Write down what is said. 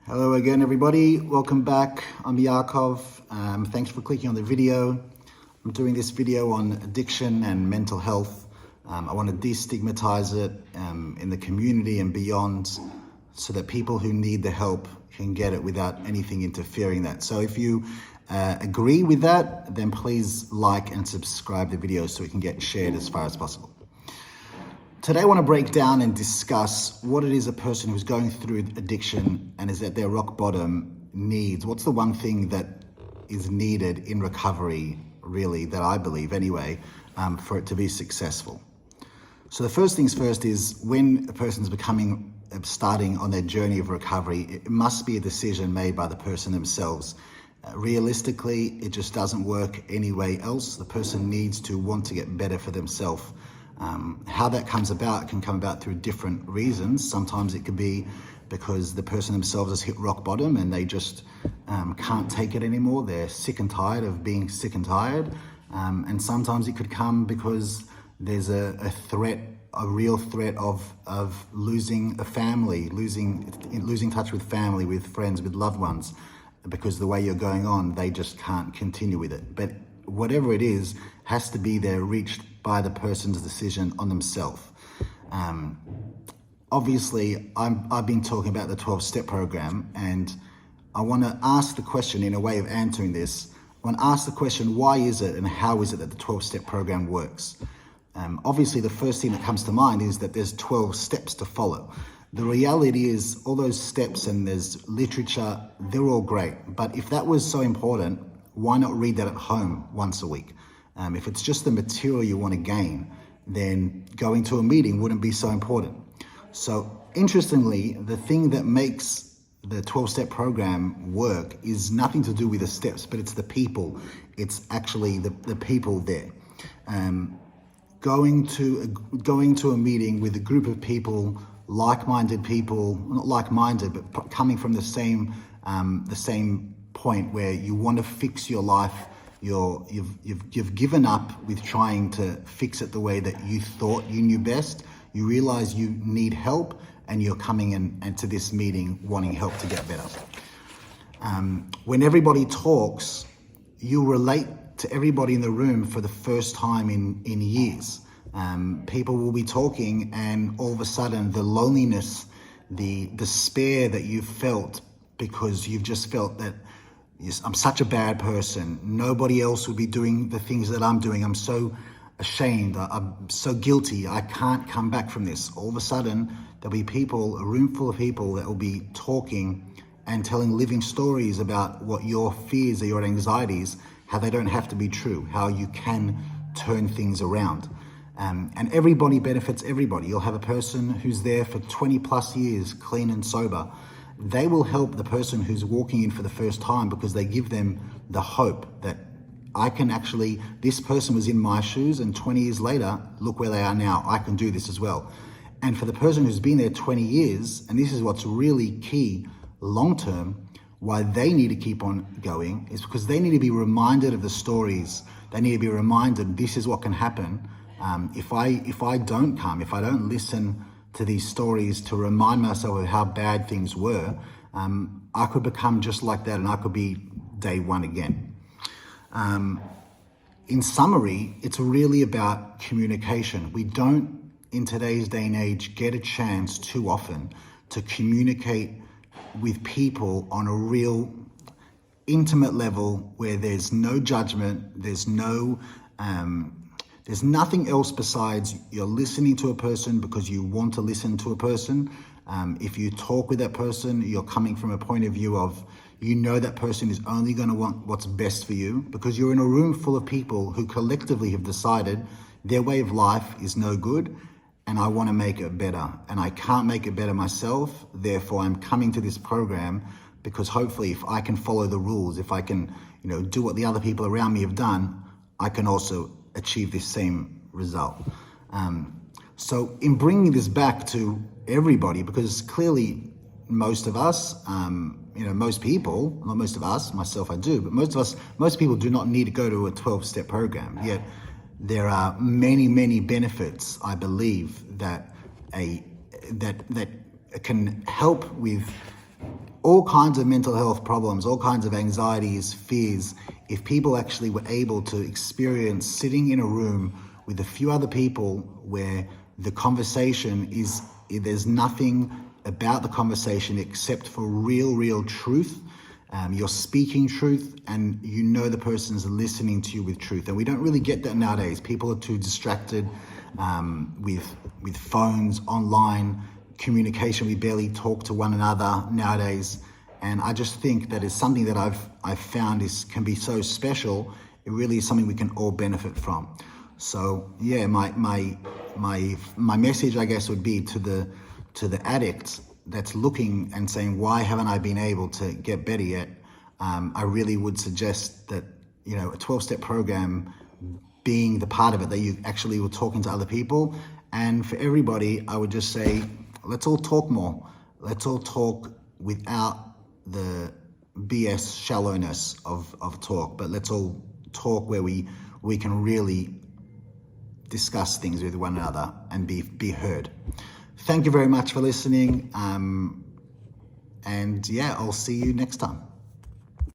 Hello again, everybody. Welcome back. I'm Yakov. Thanks for clicking on the video. I'm doing this video on addiction and mental health. I want to destigmatize it in the community and beyond so that people who need the help can get it without anything interfering that. So if you agree with that, then please like and subscribe the video so it can get shared as far as possible. Today I want to break down and discuss what it is a person who's going through addiction and is at their rock bottom needs. What's the one thing that is needed in recovery, really, that I believe anyway, for it to be successful. So the first things first is when a person's starting on their journey of recovery, it must be a decision made by the person themselves. Realistically, it just doesn't work any way else. The person needs to want to get better for themselves. How that comes about can come about through different reasons. Sometimes it could be because the person themselves has hit rock bottom and they just can't take it anymore. They're sick and tired of being sick and tired. And sometimes it could come because there's a real threat of losing a family, losing touch with family, with friends, with loved ones, because the way you're going on, they just can't continue with it. But whatever it is, has to be there reached by the person's decision on themselves. Obviously, I've been talking about the 12-step program, and I want to ask the question in a way of answering this. I want to ask the question, why is it and how is it that the 12-step program works? Obviously, the first thing that comes to mind is that there's 12 steps to follow. The reality is all those steps, and there's literature, they're all great. But if that was so important, why not read that at home once a week? If it's just the material you want to gain, then going to a meeting wouldn't be so important. So interestingly, the thing that makes the 12-step program work is nothing to do with the steps, but it's the people. It's actually the people there. Going to a meeting with a group of people, like-minded people, not like-minded, but coming from the same point where you want to fix your life. You've given up with trying to fix it the way that you thought you knew best. You realize you need help, and you're coming in to this meeting wanting help to get better. When everybody talks, you relate to everybody in the room for the first time in years. People will be talking, and all of a sudden the loneliness, the despair that you've felt because you've just felt that, yes, I'm such a bad person. Nobody else would be doing the things that I'm doing. I'm so ashamed. I'm so guilty. I can't come back from this. All of a sudden, there'll be people, a room full of people that will be talking and telling living stories about what your fears or your anxieties, how they don't have to be true, how you can turn things around. And everybody benefits everybody. You'll have a person who's there for 20 plus years, clean and sober. They will help the person who's walking in for the first time because they give them the hope that this person was in my shoes, and 20 years later, look where they are now. I can do this as well. And for the person who's been there 20 years, and this is what's really key long-term, why they need to keep on going is because they need to be reminded of the stories. They need to be reminded this is what can happen. If I don't listen to these stories to remind myself of how bad things were, I could become just like that, and I could be day one again. In summary, it's really about communication. We don't, in today's day and age, get a chance too often to communicate with people on a real intimate level where there's no judgment, there's nothing else besides you're listening to a person because you want to listen to a person. If you talk with that person, you're coming from a point of view of, you know that person is only going to want what's best for you because you're in a room full of people who collectively have decided their way of life is no good and I want to make it better. And I can't make it better myself. Therefore, I'm coming to this program because hopefully if I can follow the rules, if I can, do what the other people around me have done, I can also achieve this same result. So in bringing this back to everybody, because clearly most of us, most people, not most of us, myself I do, but most people do not need to go to a 12-step program. Yet there are many, many benefits, I believe, that can help with all kinds of mental health problems, all kinds of anxieties, fears, if people actually were able to experience sitting in a room with a few other people where the conversation is, there's nothing about the conversation except for real truth. You're speaking truth and you know the person's listening to you with truth. And we don't really get that nowadays. People are too distracted with phones, online communication. We barely talk to one another nowadays. And I just think that is something that I've found can be so special. It really is something we can all benefit from. So yeah, my message, I guess, would be to the addicts that's looking and saying, why haven't I been able to get better yet? I really would suggest that, a 12-step program being the part of it, that you actually were talking to other people. And for everybody, I would just say, let's all talk more. Let's all talk without the BS shallowness of talk, but let's all talk where we can really discuss things with one another and be heard. Thank you very much for listening. And yeah, I'll see you next time.